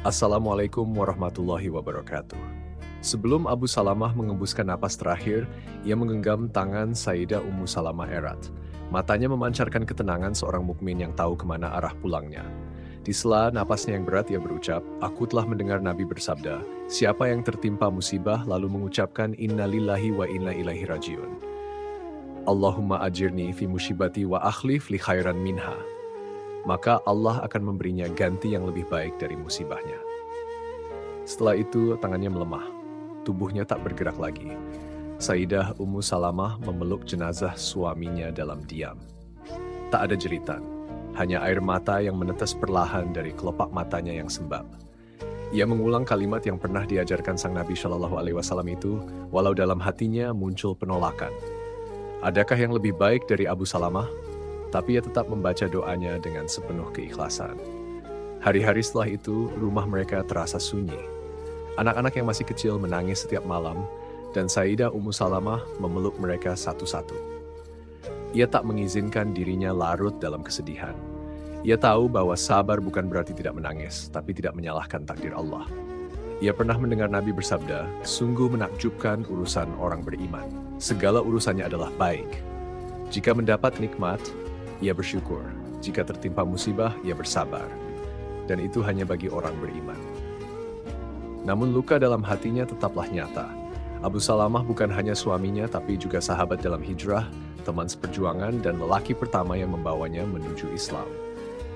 Assalamualaikum warahmatullahi wabarakatuh. Sebelum Abu Salamah mengembuskan napas terakhir, ia menggenggam tangan Sayyidah Ummu Salamah erat. Matanya memancarkan ketenangan seorang mukmin yang tahu kemana arah pulangnya. Di sela napasnya yang berat ia berucap, "Aku telah mendengar Nabi bersabda, siapa yang tertimpa musibah lalu mengucapkan Inna lillahi wa inna ilaihi rajiun. Allahumma ajirni fi musibati wa akhlif li khairan minha. Maka Allah akan memberinya ganti yang lebih baik dari musibahnya." Setelah itu tangannya melemah, tubuhnya tak bergerak lagi. Sayyidah Ummu Salamah memeluk jenazah suaminya dalam diam. Tak ada jeritan, hanya air mata yang menetes perlahan dari kelopak matanya yang sembab. Ia mengulang kalimat yang pernah diajarkan sang Nabi Shallallahu Alaihi Wasallam itu, walau dalam hatinya muncul penolakan. Adakah yang lebih baik dari Abu Salamah? Tapi ia tetap membaca doanya dengan sepenuh keikhlasan. Hari-hari setelah itu, rumah mereka terasa sunyi. Anak-anak yang masih kecil menangis setiap malam, dan Sayyidah Ummu Salamah memeluk mereka satu-satu. Ia tak mengizinkan dirinya larut dalam kesedihan. Ia tahu bahwa sabar bukan berarti tidak menangis, tapi tidak menyalahkan takdir Allah. Ia pernah mendengar Nabi bersabda, "Sungguh menakjubkan urusan orang beriman. Segala urusannya adalah baik. Jika mendapat nikmat, ia bersyukur. Jika tertimpa musibah, ia bersabar. Dan itu hanya bagi orang beriman." Namun luka dalam hatinya tetaplah nyata. Abu Salamah bukan hanya suaminya, tapi juga sahabat dalam hijrah, teman seperjuangan, dan lelaki pertama yang membawanya menuju Islam.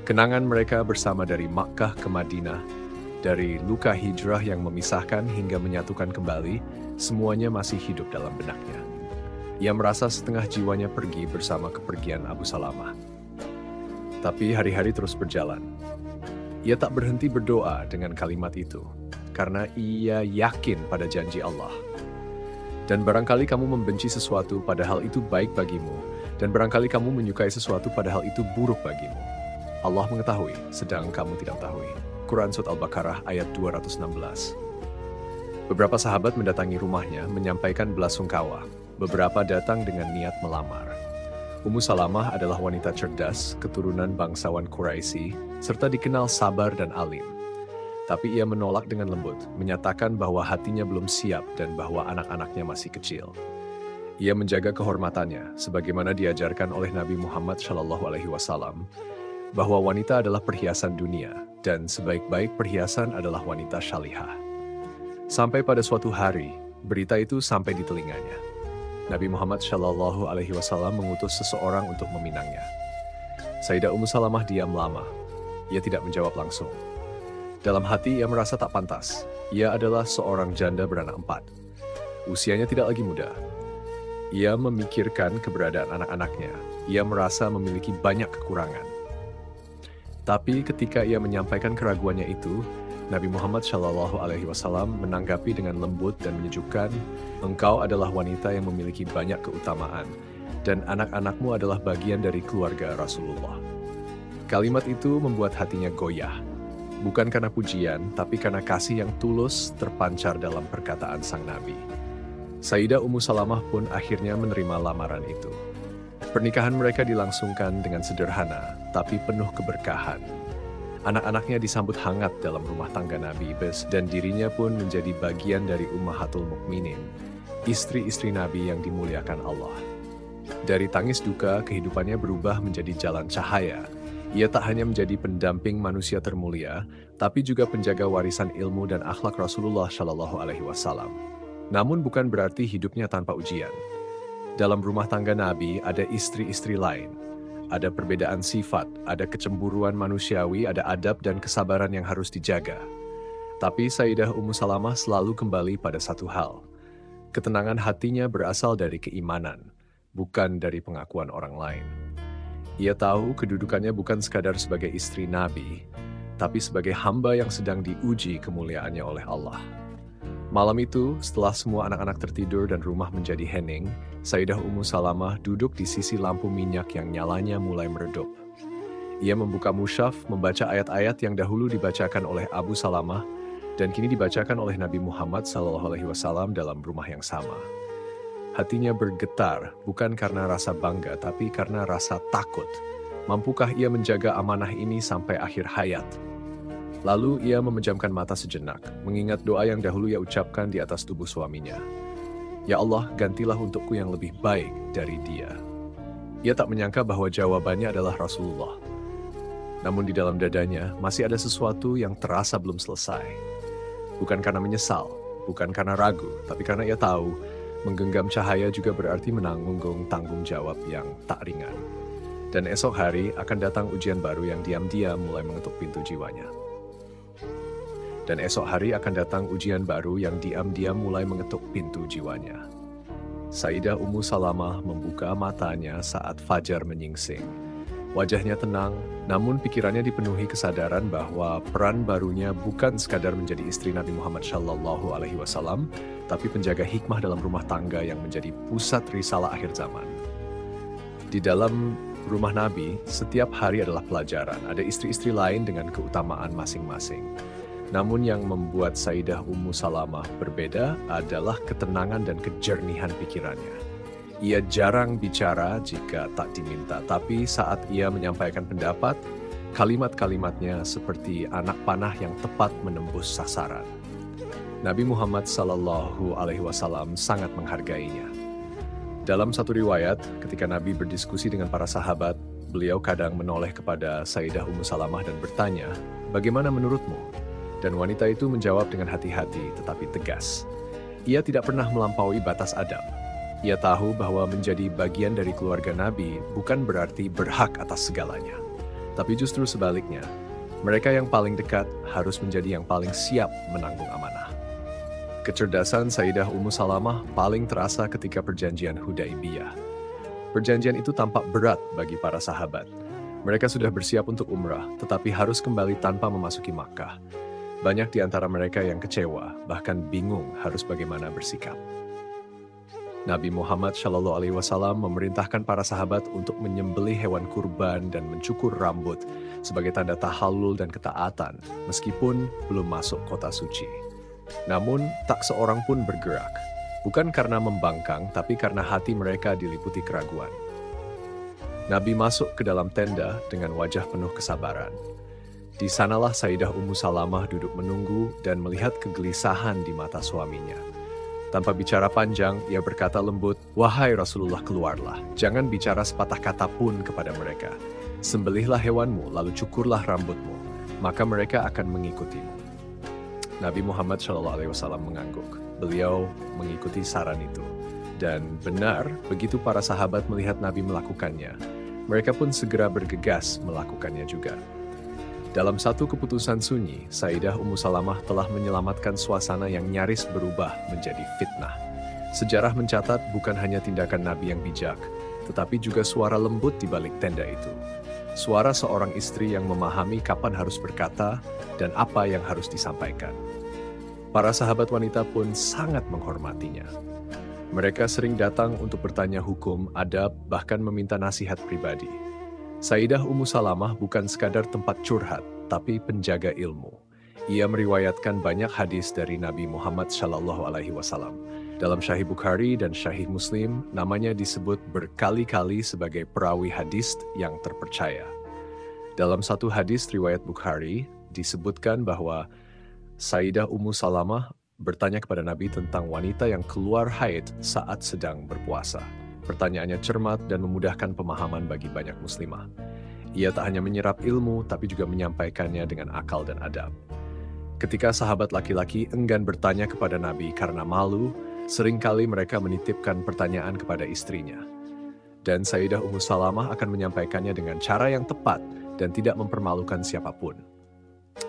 Kenangan mereka bersama dari Makkah ke Madinah, dari luka hijrah yang memisahkan hingga menyatukan kembali, semuanya masih hidup dalam benaknya. Ia merasa setengah jiwanya pergi bersama kepergian Abu Salamah. Tapi hari-hari terus berjalan. Ia tak berhenti berdoa dengan kalimat itu, karena ia yakin pada janji Allah. Dan barangkali kamu membenci sesuatu padahal itu baik bagimu, dan barangkali kamu menyukai sesuatu padahal itu buruk bagimu. Allah mengetahui, sedang kamu tidak mengetahui. Quran Surat Al-Baqarah ayat 216. Beberapa sahabat mendatangi rumahnya menyampaikan belasungkawa. Beberapa datang dengan niat melamar. Ummu Salamah adalah wanita cerdas, keturunan bangsawan Quraisy, serta dikenal sabar dan alim. Tapi ia menolak dengan lembut, menyatakan bahwa hatinya belum siap dan bahwa anak-anaknya masih kecil. Ia menjaga kehormatannya, sebagaimana diajarkan oleh Nabi Muhammad SAW, bahwa wanita adalah perhiasan dunia, dan sebaik-baik perhiasan adalah wanita syalihah. Sampai pada suatu hari, berita itu sampai di telinganya. Nabi Muhammad SAW mengutus seseorang untuk meminangnya. Sayyidah Ummu Salamah diam lama. Ia tidak menjawab langsung. Dalam hati ia merasa tak pantas. Ia adalah seorang janda beranak 4. Usianya tidak lagi muda. Ia memikirkan keberadaan anak-anaknya. Ia merasa memiliki banyak kekurangan. Tapi ketika ia menyampaikan keraguannya itu, Nabi Muhammad SAW menanggapi dengan lembut dan menyejukkan, "Engkau adalah wanita yang memiliki banyak keutamaan, dan anak-anakmu adalah bagian dari keluarga Rasulullah." Kalimat itu membuat hatinya goyah. Bukan karena pujian, tapi karena kasih yang tulus terpancar dalam perkataan sang Nabi. Sayyidah Ummu Salamah pun akhirnya menerima lamaran itu. Pernikahan mereka dilangsungkan dengan sederhana, tapi penuh keberkahan. Anak-anaknya disambut hangat dalam rumah tangga Nabi, dan dirinya pun menjadi bagian dari Ummahatul Mukminin, istri-istri Nabi yang dimuliakan Allah. Dari tangis duka, kehidupannya berubah menjadi jalan cahaya. Ia tak hanya menjadi pendamping manusia termulia, tapi juga penjaga warisan ilmu dan akhlak Rasulullah SAW. Namun bukan berarti hidupnya tanpa ujian. Dalam rumah tangga Nabi ada istri-istri lain. Ada perbedaan sifat, ada kecemburuan manusiawi, ada adab dan kesabaran yang harus dijaga. Tapi Sayyidah Ummu Salamah selalu kembali pada satu hal. Ketenangan hatinya berasal dari keimanan, bukan dari pengakuan orang lain. Ia tahu kedudukannya bukan sekadar sebagai istri Nabi, tapi sebagai hamba yang sedang diuji kemuliaannya oleh Allah. Malam itu, setelah semua anak-anak tertidur dan rumah menjadi hening, Sayyidah Ummu Salamah duduk di sisi lampu minyak yang nyalanya mulai meredup. Ia membuka mushaf, membaca ayat-ayat yang dahulu dibacakan oleh Abu Salamah, dan kini dibacakan oleh Nabi Muhammad SAW dalam rumah yang sama. Hatinya bergetar, bukan karena rasa bangga, tapi karena rasa takut. Mampukah ia menjaga amanah ini sampai akhir hayat? Lalu ia memejamkan mata sejenak, mengingat doa yang dahulu ia ucapkan di atas tubuh suaminya. Ya Allah, gantilah untukku yang lebih baik dari dia. Ia tak menyangka bahwa jawabannya adalah Rasulullah. Namun di dalam dadanya masih ada sesuatu yang terasa belum selesai. Bukan karena menyesal, bukan karena ragu, tapi karena ia tahu menggenggam cahaya juga berarti menanggung tanggung jawab yang tak ringan. Dan esok hari akan datang ujian baru yang diam-diam mulai mengetuk pintu jiwanya. Dan esok hari akan datang ujian baru yang diam-diam mulai mengetuk pintu jiwanya. Sayyidah Ummu Salamah membuka matanya saat fajar menyingsing. Wajahnya tenang, namun pikirannya dipenuhi kesadaran bahwa peran barunya bukan sekadar menjadi istri Nabi Muhammad SAW, tapi penjaga hikmah dalam rumah tangga yang menjadi pusat risalah akhir zaman. Di dalam rumah Nabi, setiap hari adalah pelajaran. Ada istri-istri lain dengan keutamaan masing-masing. Namun yang membuat Sayyidah Ummu Salamah berbeda adalah ketenangan dan kejernihan pikirannya. Ia jarang bicara jika tak diminta, tapi saat ia menyampaikan pendapat, kalimat-kalimatnya seperti anak panah yang tepat menembus sasaran. Nabi Muhammad SAW sangat menghargainya. Dalam satu riwayat, ketika Nabi berdiskusi dengan para sahabat, beliau kadang menoleh kepada Sayyidah Ummu Salamah dan bertanya, "Bagaimana menurutmu?" Dan wanita itu menjawab dengan hati-hati tetapi tegas. Ia tidak pernah melampaui batas adab. Ia tahu bahwa menjadi bagian dari keluarga Nabi bukan berarti berhak atas segalanya. Tapi justru sebaliknya, mereka yang paling dekat harus menjadi yang paling siap menanggung amanah. Kecerdasan Sayyidah Ummu Salamah paling terasa ketika perjanjian Hudaibiyah. Perjanjian itu tampak berat bagi para sahabat. Mereka sudah bersiap untuk umrah, tetapi harus kembali tanpa memasuki Makkah. Banyak di antara mereka yang kecewa, bahkan bingung harus bagaimana bersikap. Nabi Muhammad SAW memerintahkan para sahabat untuk menyembelih hewan kurban dan mencukur rambut sebagai tanda tahallul dan ketaatan, meskipun belum masuk kota suci. Namun, tak seorang pun bergerak, bukan karena membangkang, tapi karena hati mereka diliputi keraguan. Nabi masuk ke dalam tenda dengan wajah penuh kesabaran. Di sanalah Sayyidah Ummu Salamah duduk menunggu dan melihat kegelisahan di mata suaminya. Tanpa bicara panjang, ia berkata lembut, "Wahai Rasulullah, keluarlah. Jangan bicara sepatah kata pun kepada mereka. Sembelihlah hewanmu, lalu cukurlah rambutmu. Maka mereka akan mengikutimu." Nabi Muhammad SAW mengangguk. Beliau mengikuti saran itu. Dan benar, begitu para sahabat melihat Nabi melakukannya, mereka pun segera bergegas melakukannya juga. Dalam satu keputusan sunyi, Sayyidah Ummu Salamah telah menyelamatkan suasana yang nyaris berubah menjadi fitnah. Sejarah mencatat bukan hanya tindakan Nabi yang bijak, tetapi juga suara lembut di balik tenda itu. Suara seorang istri yang memahami kapan harus berkata dan apa yang harus disampaikan. Para sahabat wanita pun sangat menghormatinya. Mereka sering datang untuk bertanya hukum, adab, bahkan meminta nasihat pribadi. Sayyidah Ummu Salamah bukan sekadar tempat curhat, tapi penjaga ilmu. Ia meriwayatkan banyak hadis dari Nabi Muhammad SAW. Dalam Sahih Bukhari dan Sahih Muslim, namanya disebut berkali-kali sebagai perawi hadis yang terpercaya. Dalam satu hadis riwayat Bukhari, disebutkan bahwa Sayyidah Ummu Salamah bertanya kepada Nabi tentang wanita yang keluar haid saat sedang berpuasa. Pertanyaannya cermat dan memudahkan pemahaman bagi banyak muslimah. Ia tak hanya menyerap ilmu, tapi juga menyampaikannya dengan akal dan adab. Ketika sahabat laki-laki enggan bertanya kepada Nabi karena malu, seringkali mereka menitipkan pertanyaan kepada istrinya. Dan Sayyidah Ummu Salamah akan menyampaikannya dengan cara yang tepat dan tidak mempermalukan siapapun.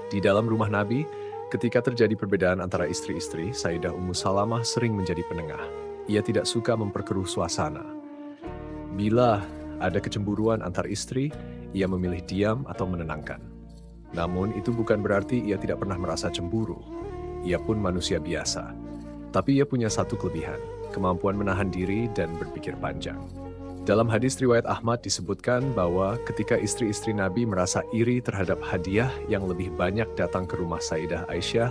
Di dalam rumah Nabi, ketika terjadi perbedaan antara istri-istri, Sayyidah Ummu Salamah sering menjadi penengah. Ia tidak suka memperkeruh suasana. Bila ada kecemburuan antar istri, ia memilih diam atau menenangkan. Namun itu bukan berarti ia tidak pernah merasa cemburu. Ia pun manusia biasa. Tapi ia punya satu kelebihan, kemampuan menahan diri dan berpikir panjang. Dalam hadis riwayat Ahmad disebutkan bahwa ketika istri-istri Nabi merasa iri terhadap hadiah yang lebih banyak datang ke rumah Sayyidah Aisyah,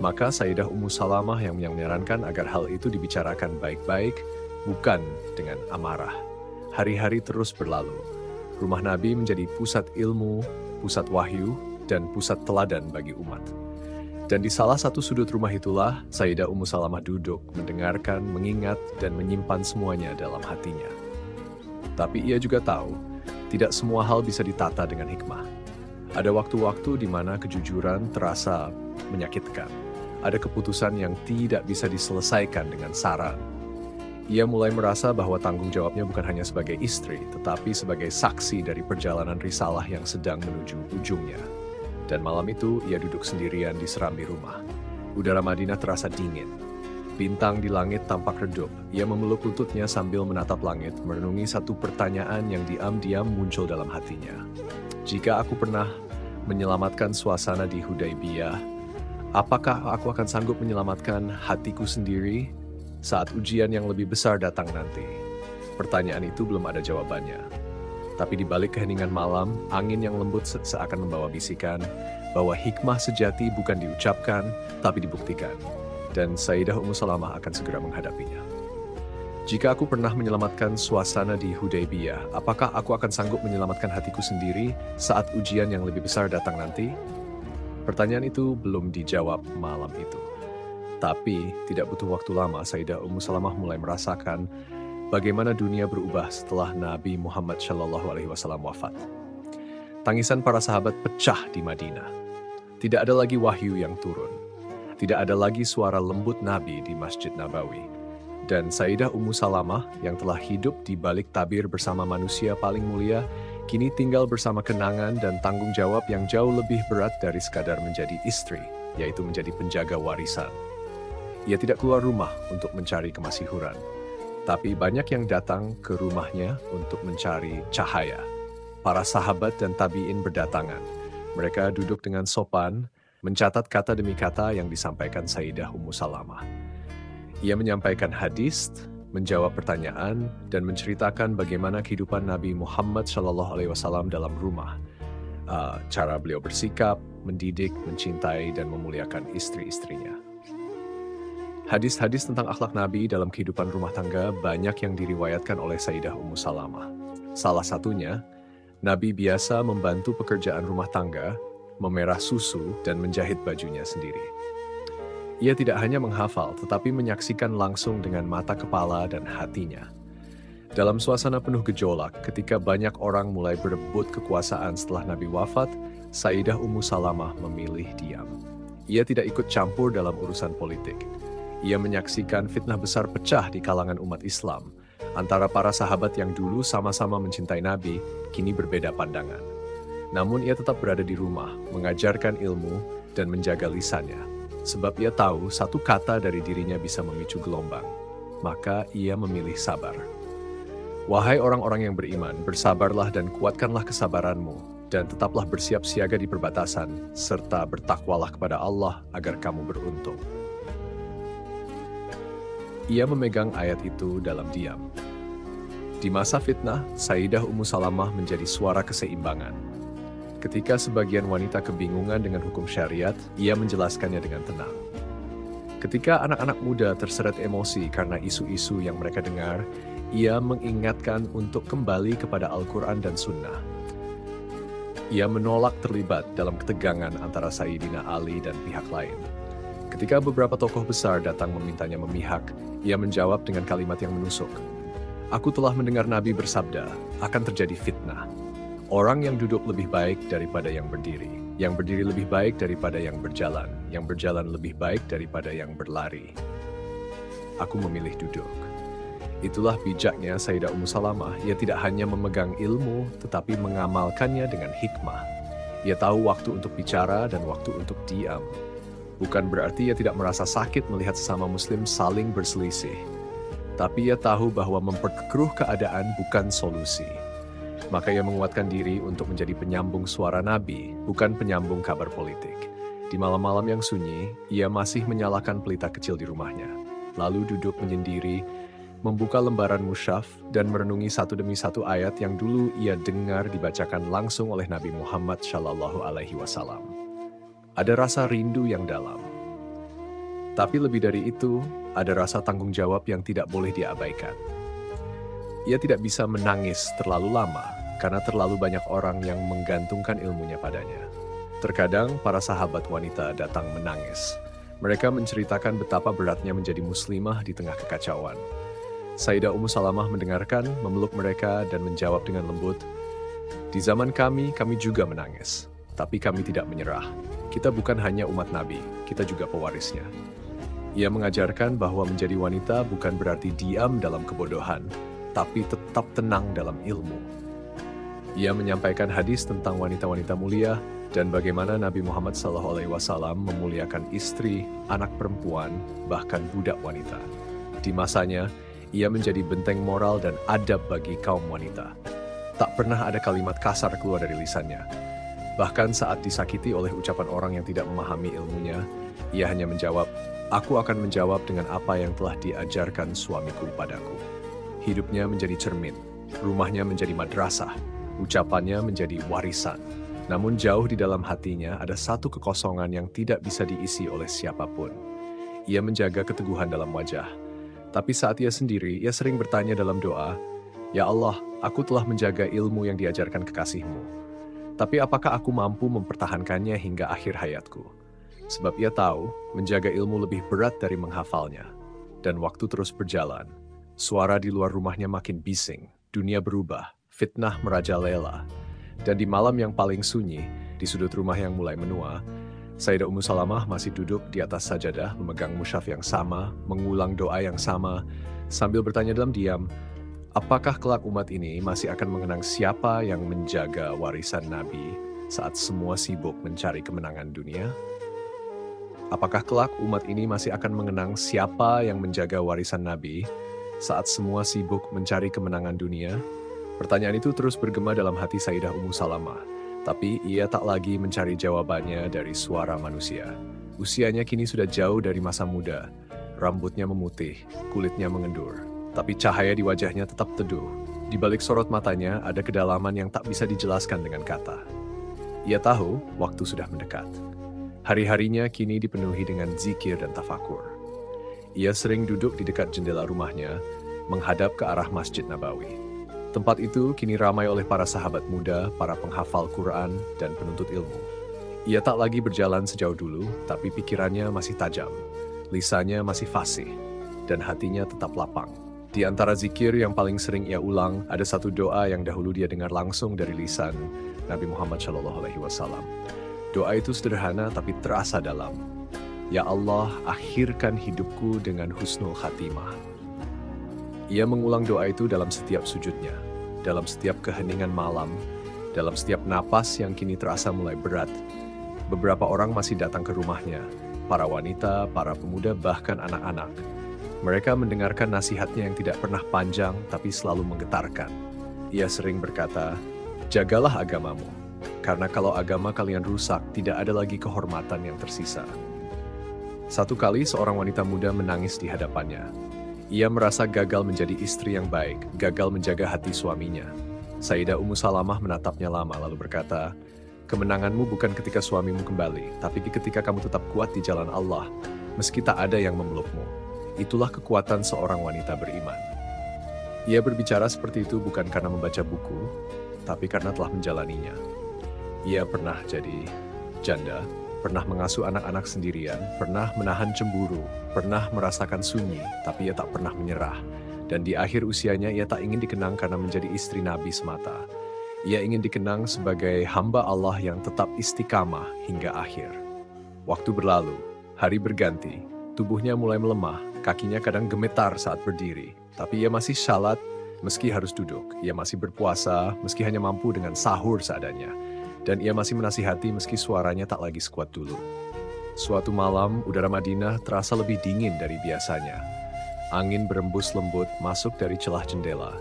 maka Sayyidah Ummu Salamah yang menyarankan agar hal itu dibicarakan baik-baik, bukan dengan amarah. Hari-hari terus berlalu. Rumah Nabi menjadi pusat ilmu, pusat wahyu, dan pusat teladan bagi umat. Dan di salah satu sudut rumah itulah Sayyidah Ummu Salamah duduk, mendengarkan, mengingat, dan menyimpan semuanya dalam hatinya. Tapi ia juga tahu, tidak semua hal bisa ditata dengan hikmah. Ada waktu-waktu di mana kejujuran terasa menyakitkan. Ada keputusan yang tidak bisa diselesaikan dengan saran. Ia mulai merasa bahwa tanggung jawabnya bukan hanya sebagai istri, tetapi sebagai saksi dari perjalanan risalah yang sedang menuju ujungnya. Dan malam itu, ia duduk sendirian di serambi rumah. Udara Madinah terasa dingin. Bintang di langit tampak redup. Ia memeluk lututnya sambil menatap langit, merenungi satu pertanyaan yang diam-diam muncul dalam hatinya. Jika aku pernah menyelamatkan suasana di Hudaybiyah, apakah aku akan sanggup menyelamatkan hatiku sendiri saat ujian yang lebih besar datang nanti? Pertanyaan itu belum ada jawabannya. Tapi di balik keheningan malam, angin yang lembut seakan membawa bisikan bahwa hikmah sejati bukan diucapkan, tapi dibuktikan. Dan Sayyidah Ummu Salamah akan segera menghadapinya. Jika aku pernah menyelamatkan suasana di Hudaybiyah, apakah aku akan sanggup menyelamatkan hatiku sendiri saat ujian yang lebih besar datang nanti? Pertanyaan itu belum dijawab malam itu. Tapi tidak butuh waktu lama, Sayyidah Ummu Salamah mulai merasakan bagaimana dunia berubah setelah Nabi Muhammad SAW wafat. Tangisan para sahabat pecah di Madinah. Tidak ada lagi wahyu yang turun. Tidak ada lagi suara lembut Nabi di Masjid Nabawi. Dan Sayyidah Ummu Salamah yang telah hidup di balik tabir bersama manusia paling mulia, kini tinggal bersama kenangan dan tanggung jawab yang jauh lebih berat dari sekadar menjadi istri, yaitu menjadi penjaga warisan. Ia tidak keluar rumah untuk mencari kemasihuran. Tapi banyak yang datang ke rumahnya untuk mencari cahaya. Para sahabat dan tabi'in berdatangan. Mereka duduk dengan sopan, mencatat kata demi kata yang disampaikan Sayyidah Ummu Salamah. Ia menyampaikan hadis, menjawab pertanyaan, dan menceritakan bagaimana kehidupan Nabi Muhammad SAW dalam rumah. Cara beliau bersikap, mendidik, mencintai, dan memuliakan istri-istrinya. Hadis-hadis tentang akhlak Nabi dalam kehidupan rumah tangga banyak yang diriwayatkan oleh Sayyidah Ummu Salamah. Salah satunya, Nabi biasa membantu pekerjaan rumah tangga, memerah susu, dan menjahit bajunya sendiri. Ia tidak hanya menghafal, tetapi menyaksikan langsung dengan mata kepala dan hatinya. Dalam suasana penuh gejolak, ketika banyak orang mulai berebut kekuasaan setelah Nabi wafat, Sayyidah Ummu Salamah memilih diam. Ia tidak ikut campur dalam urusan politik. Ia menyaksikan fitnah besar pecah di kalangan umat Islam. Antara para sahabat yang dulu sama-sama mencintai Nabi, kini berbeda pandangan. Namun ia tetap berada di rumah, mengajarkan ilmu dan menjaga lisannya. Sebab ia tahu satu kata dari dirinya bisa memicu gelombang. Maka ia memilih sabar. Wahai orang-orang yang beriman, bersabarlah dan kuatkanlah kesabaranmu, dan tetaplah bersiap siaga di perbatasan, serta bertakwalah kepada Allah agar kamu beruntung. Ia memegang ayat itu dalam diam. Di masa fitnah, Sayyidah Ummu Salamah menjadi suara keseimbangan. Ketika sebagian wanita kebingungan dengan hukum syariat, ia menjelaskannya dengan tenang. Ketika anak-anak muda terseret emosi karena isu-isu yang mereka dengar, ia mengingatkan untuk kembali kepada Al-Quran dan Sunnah. Ia menolak terlibat dalam ketegangan antara Sayyidina Ali dan pihak lain. Ketika beberapa tokoh besar datang memintanya memihak, ia menjawab dengan kalimat yang menusuk. Aku telah mendengar Nabi bersabda, akan terjadi fitnah. Orang yang duduk lebih baik daripada yang berdiri lebih baik daripada yang berjalan lebih baik daripada yang berlari. Aku memilih duduk. Itulah bijaknya Sayyidah Ummu Salamah. Ia tidak hanya memegang ilmu, tetapi mengamalkannya dengan hikmah. Ia tahu waktu untuk bicara dan waktu untuk diam. Bukan berarti ia tidak merasa sakit melihat sesama muslim saling berselisih. Tapi ia tahu bahwa memperkeruh keadaan bukan solusi. Maka ia menguatkan diri untuk menjadi penyambung suara Nabi, bukan penyambung kabar politik. Di malam-malam yang sunyi, ia masih menyalakan pelita kecil di rumahnya. Lalu duduk menyendiri, membuka lembaran mushaf, dan merenungi satu demi satu ayat yang dulu ia dengar dibacakan langsung oleh Nabi Muhammad SAW. Ada rasa rindu yang dalam. Tapi lebih dari itu, ada rasa tanggung jawab yang tidak boleh diabaikan. Ia tidak bisa menangis terlalu lama, karena terlalu banyak orang yang menggantungkan ilmunya padanya. Terkadang para sahabat wanita datang menangis. Mereka menceritakan betapa beratnya menjadi muslimah di tengah kekacauan. Sayyidah Ummu Salamah mendengarkan, memeluk mereka dan menjawab dengan lembut, "Di zaman kami juga menangis. Tapi kami tidak menyerah. Kita bukan hanya umat Nabi, kita juga pewarisnya." Ia mengajarkan bahwa menjadi wanita bukan berarti diam dalam kebodohan, tapi tetap tenang dalam ilmu. Ia menyampaikan hadis tentang wanita-wanita mulia dan bagaimana Nabi Muhammad SAW memuliakan istri, anak perempuan, bahkan budak wanita. Di masanya, ia menjadi benteng moral dan adab bagi kaum wanita. Tak pernah ada kalimat kasar keluar dari lisannya. Bahkan saat disakiti oleh ucapan orang yang tidak memahami ilmunya, ia hanya menjawab, "Aku akan menjawab dengan apa yang telah diajarkan suamiku padaku." Hidupnya menjadi cermin, rumahnya menjadi madrasah, ucapannya menjadi warisan. Namun jauh di dalam hatinya ada satu kekosongan yang tidak bisa diisi oleh siapapun. Ia menjaga keteguhan dalam wajah. Tapi saat ia sendiri, ia sering bertanya dalam doa, "Ya Allah, aku telah menjaga ilmu yang diajarkan kekasih-Mu. Tapi apakah aku mampu mempertahankannya hingga akhir hayatku?" Sebab ia tahu, menjaga ilmu lebih berat dari menghafalnya. Dan waktu terus berjalan. Suara di luar rumahnya makin bising, dunia berubah, fitnah merajalela. Dan di malam yang paling sunyi, di sudut rumah yang mulai menua, Sayyidah Ummu Salamah masih duduk di atas sajadah, memegang mushaf yang sama, mengulang doa yang sama, sambil bertanya dalam diam, apakah kelak umat ini masih akan mengenang siapa yang menjaga warisan Nabi saat semua sibuk mencari kemenangan dunia? Apakah kelak umat ini masih akan mengenang siapa yang menjaga warisan Nabi saat semua sibuk mencari kemenangan dunia? Pertanyaan itu terus bergema dalam hati Sayyidah Ummu Salamah, tapi ia tak lagi mencari jawabannya dari suara manusia. Usianya kini sudah jauh dari masa muda, rambutnya memutih, kulitnya mengendur, tapi cahaya di wajahnya tetap teduh. Di balik sorot matanya ada kedalaman yang tak bisa dijelaskan dengan kata. Ia tahu waktu sudah mendekat. Hari-harinya kini dipenuhi dengan zikir dan tafakur. Ia sering duduk di dekat jendela rumahnya, menghadap ke arah Masjid Nabawi. Tempat itu kini ramai oleh para sahabat muda, para penghafal Quran, dan penuntut ilmu. Ia tak lagi berjalan sejauh dulu, tapi pikirannya masih tajam, lisannya masih fasih, dan hatinya tetap lapang. Di antara zikir yang paling sering ia ulang, ada satu doa yang dahulu dia dengar langsung dari lisan Nabi Muhammad SAW. Doa itu sederhana tapi terasa dalam. Ya Allah, akhirkan hidupku dengan husnul khatimah. Ia mengulang doa itu dalam setiap sujudnya, dalam setiap keheningan malam, dalam setiap napas yang kini terasa mulai berat. Beberapa orang masih datang ke rumahnya, para wanita, para pemuda, bahkan anak-anak. Mereka mendengarkan nasihatnya yang tidak pernah panjang tapi selalu menggetarkan. Ia sering berkata, "Jagalah agamamu, karena kalau agama kalian rusak, tidak ada lagi kehormatan yang tersisa." Satu kali seorang wanita muda menangis di hadapannya. Ia merasa gagal menjadi istri yang baik, gagal menjaga hati suaminya. Sayyidah Ummu Salamah menatapnya lama lalu berkata, "Kemenanganmu bukan ketika suamimu kembali, tapi ketika kamu tetap kuat di jalan Allah, meski tak ada yang memelukmu. Itulah kekuatan seorang wanita beriman." Ia berbicara seperti itu bukan karena membaca buku, tapi karena telah menjalaninya. Ia pernah jadi janda, pernah mengasuh anak-anak sendirian, pernah menahan cemburu, pernah merasakan sunyi, tapi ia tak pernah menyerah. Dan di akhir usianya ia tak ingin dikenang karena menjadi istri Nabi semata. Ia ingin dikenang sebagai hamba Allah yang tetap istiqamah hingga akhir. Waktu berlalu, hari berganti, tubuhnya mulai melemah, kakinya kadang gemetar saat berdiri. Tapi ia masih salat meski harus duduk, ia masih berpuasa meski hanya mampu dengan sahur seadanya. Dan ia masih menasihati meski suaranya tak lagi sekuat dulu. Suatu malam, udara Madinah terasa lebih dingin dari biasanya. Angin berembus lembut masuk dari celah jendela.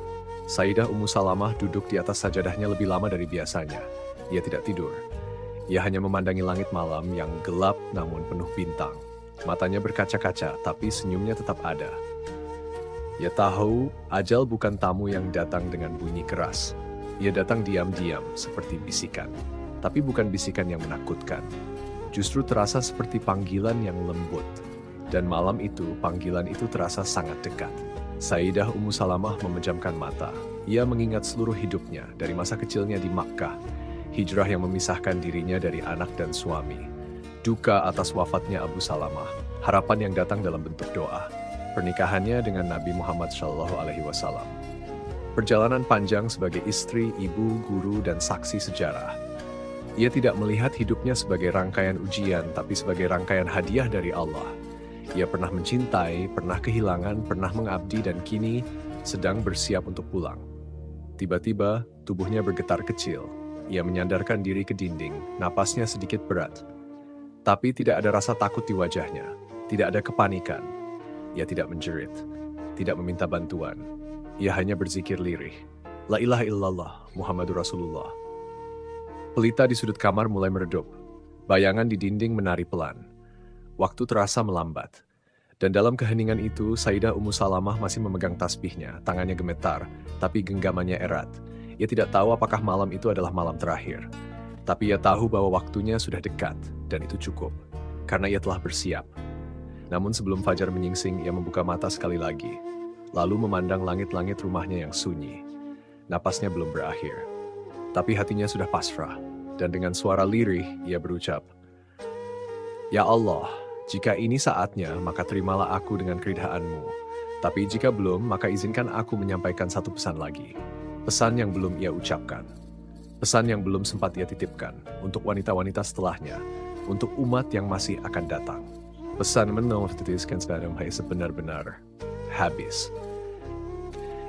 Sayyidah Ummu Salamah duduk di atas sajadahnya lebih lama dari biasanya. Ia tidak tidur. Ia hanya memandangi langit malam yang gelap namun penuh bintang. Matanya berkaca-kaca, tapi senyumnya tetap ada. Ia tahu, ajal bukan tamu yang datang dengan bunyi keras. Ia datang diam-diam, seperti bisikan. Tapi bukan bisikan yang menakutkan. Justru terasa seperti panggilan yang lembut. Dan malam itu, panggilan itu terasa sangat dekat. Sayyidah Ummu Salamah memejamkan mata. Ia mengingat seluruh hidupnya, dari masa kecilnya di Makkah, hijrah yang memisahkan dirinya dari anak dan suami, duka atas wafatnya Abu Salamah, harapan yang datang dalam bentuk doa, pernikahannya dengan Nabi Muhammad SAW. Perjalanan panjang sebagai istri, ibu, guru, dan saksi sejarah. Ia tidak melihat hidupnya sebagai rangkaian ujian, tapi sebagai rangkaian hadiah dari Allah. Ia pernah mencintai, pernah kehilangan, pernah mengabdi, dan kini sedang bersiap untuk pulang. Tiba-tiba, tubuhnya bergetar kecil. Ia menyandarkan diri ke dinding, napasnya sedikit berat. Tapi tidak ada rasa takut di wajahnya, tidak ada kepanikan. Ia tidak menjerit, tidak meminta bantuan. Ia hanya berzikir lirih. La ilaha illallah, Muhammadur Rasulullah. Pelita di sudut kamar mulai meredup. Bayangan di dinding menari pelan. Waktu terasa melambat. Dan dalam keheningan itu, Sayyidah Ummu Salamah masih memegang tasbihnya, tangannya gemetar, tapi genggamannya erat. Ia tidak tahu apakah malam itu adalah malam terakhir. Tapi ia tahu bahwa waktunya sudah dekat, dan itu cukup. Karena ia telah bersiap. Namun sebelum fajar menyingsing, ia membuka mata sekali lagi. Lalu memandang langit-langit rumahnya yang sunyi. Napasnya belum berakhir. Tapi hatinya sudah pasrah. Dan dengan suara lirih, ia berucap, "Ya Allah, jika ini saatnya, maka terimalah aku dengan keridhaan-Mu. Tapi jika belum, maka izinkan aku menyampaikan satu pesan lagi. Pesan yang belum ia ucapkan. Pesan yang belum sempat ia titipkan untuk wanita-wanita setelahnya, untuk umat yang masih akan datang. Pesan menolak ditiskan sebenar-benar habis.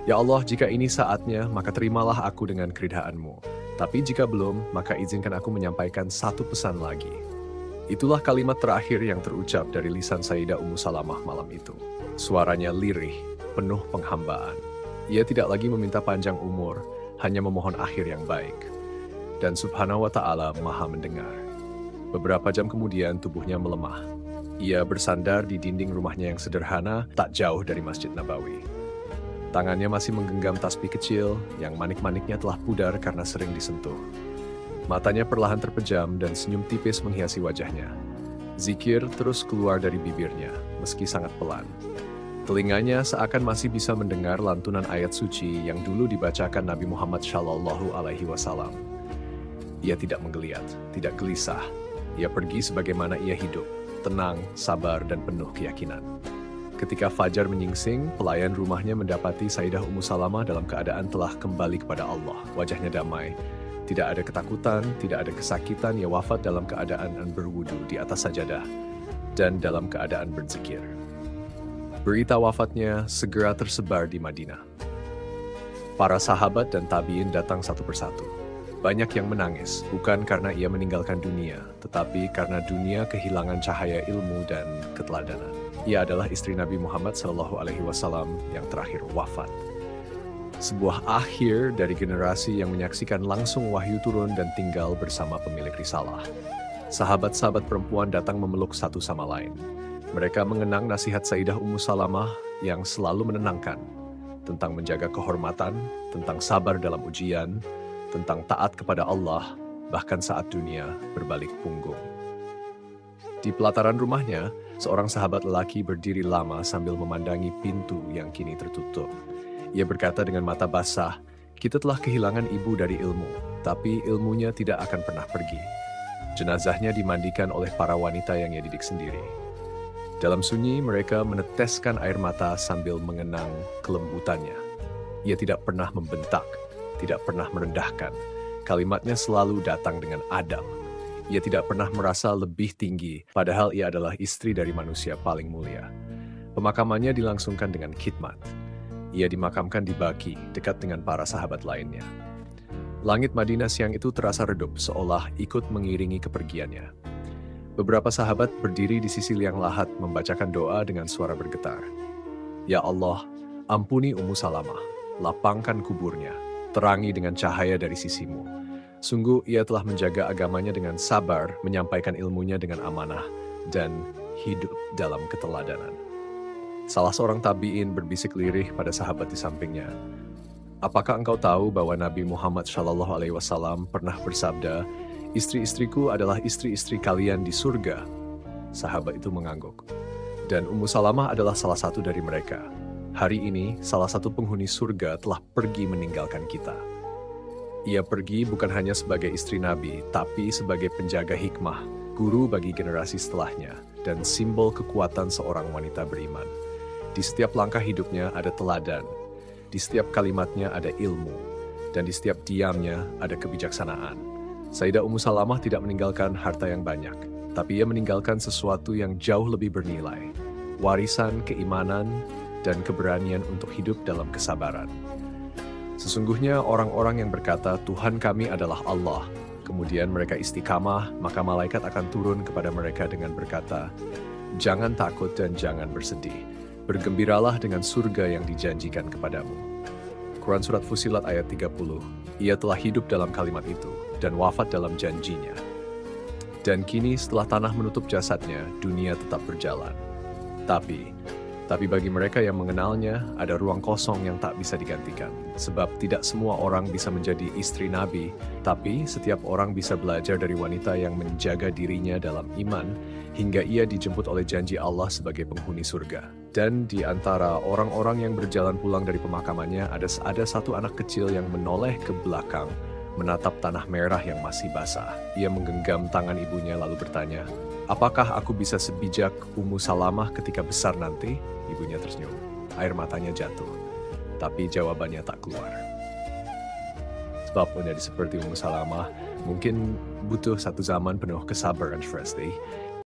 Ya Allah, jika ini saatnya, maka terimalah aku dengan keridhaan-Mu. Tapi jika belum, maka izinkan aku menyampaikan satu pesan lagi." Itulah kalimat terakhir yang terucap dari lisan Sayyidah Ummu Salamah malam itu. Suaranya lirih, penuh penghambaan. Ia tidak lagi meminta panjang umur, hanya memohon akhir yang baik. Dan Subhanahu wa Ta'ala Maha mendengar. Beberapa jam kemudian tubuhnya melemah. Ia bersandar di dinding rumahnya yang sederhana, tak jauh dari Masjid Nabawi. Tangannya masih menggenggam tasbih kecil, yang manik-maniknya telah pudar karena sering disentuh. Matanya perlahan terpejam dan senyum tipis menghiasi wajahnya. Zikir terus keluar dari bibirnya, meski sangat pelan. Telinganya seakan masih bisa mendengar lantunan ayat suci yang dulu dibacakan Nabi Muhammad SAW. Ia tidak menggeliat, tidak gelisah. Ia pergi sebagaimana ia hidup, tenang, sabar, dan penuh keyakinan. Ketika fajar menyingsing, pelayan rumahnya mendapati Sayyidah Ummu Salamah dalam keadaan telah kembali kepada Allah. Wajahnya damai, tidak ada ketakutan, tidak ada kesakitan. Ia wafat dalam keadaan berwudu di atas sajadah dan dalam keadaan berzikir. Berita wafatnya segera tersebar di Madinah. Para sahabat dan tabiin datang satu persatu. Banyak yang menangis, bukan karena ia meninggalkan dunia, tetapi karena dunia kehilangan cahaya ilmu dan keteladanan. Ia adalah istri Nabi Muhammad SAW yang terakhir wafat. Sebuah akhir dari generasi yang menyaksikan langsung wahyu turun dan tinggal bersama pemilik risalah. Sahabat-sahabat perempuan datang memeluk satu sama lain. Mereka mengenang nasihat Sayyidah Ummu Salamah yang selalu menenangkan, tentang menjaga kehormatan, tentang sabar dalam ujian, tentang taat kepada Allah, bahkan saat dunia berbalik punggung. Di pelataran rumahnya, seorang sahabat lelaki berdiri lama sambil memandangi pintu yang kini tertutup. Ia berkata dengan mata basah, "Kita telah kehilangan ibu dari ilmu, tapi ilmunya tidak akan pernah pergi." Jenazahnya dimandikan oleh para wanita yang ia didik sendiri. Dalam sunyi, mereka meneteskan air mata sambil mengenang kelembutannya. Ia tidak pernah membentak, tidak pernah merendahkan. Kalimatnya selalu datang dengan adab. Ia tidak pernah merasa lebih tinggi, padahal ia adalah istri dari manusia paling mulia. Pemakamannya dilangsungkan dengan khidmat. Ia dimakamkan di Baqi, dekat dengan para sahabat lainnya. Langit Madinah siang itu terasa redup, seolah ikut mengiringi kepergiannya. Beberapa sahabat berdiri di sisi liang lahat membacakan doa dengan suara bergetar. "Ya Allah, ampuni Ummu Salamah, lapangkan kuburnya, terangi dengan cahaya dari sisimu. Sungguh ia telah menjaga agamanya dengan sabar, menyampaikan ilmunya dengan amanah, dan hidup dalam keteladanan." Salah seorang tabi'in berbisik lirih pada sahabat di sampingnya. "Apakah engkau tahu bahwa Nabi Muhammad SAW pernah bersabda, 'Istri-istriku adalah istri-istri kalian di surga'?" Sahabat itu mengangguk. Dan Ummu Salamah adalah salah satu dari mereka. Hari ini, salah satu penghuni surga telah pergi meninggalkan kita. Ia pergi bukan hanya sebagai istri Nabi, tapi sebagai penjaga hikmah, guru bagi generasi setelahnya, dan simbol kekuatan seorang wanita beriman. Di setiap langkah hidupnya ada teladan, di setiap kalimatnya ada ilmu, dan di setiap diamnya ada kebijaksanaan. Sayyidah Ummu Salamah tidak meninggalkan harta yang banyak, tapi ia meninggalkan sesuatu yang jauh lebih bernilai, warisan keimanan dan keberanian untuk hidup dalam kesabaran. Sesungguhnya orang-orang yang berkata, Tuhan kami adalah Allah, kemudian mereka istiqamah, maka malaikat akan turun kepada mereka dengan berkata, jangan takut dan jangan bersedih. Bergembiralah dengan surga yang dijanjikan kepadamu. Quran Surat Fussilat ayat 30. Ia telah hidup dalam kalimat itu dan wafat dalam janjinya. Dan kini setelah tanah menutup jasadnya, dunia tetap berjalan. Tapi bagi mereka yang mengenalnya, ada ruang kosong yang tak bisa digantikan. Sebab tidak semua orang bisa menjadi istri Nabi, tapi setiap orang bisa belajar dari wanita yang menjaga dirinya dalam iman, hingga ia dijemput oleh janji Allah sebagai penghuni surga. Dan di antara orang-orang yang berjalan pulang dari pemakamannya, ada satu anak kecil yang menoleh ke belakang, menatap tanah merah yang masih basah. Ia menggenggam tangan ibunya lalu bertanya, apakah aku bisa sebijak Ummu Salamah ketika besar nanti? Ibunya tersenyum. Air matanya jatuh. Tapi jawabannya tak keluar. Sebab menjadi seperti Ummu Salamah, mungkin butuh satu zaman penuh kesabaran, Shresti.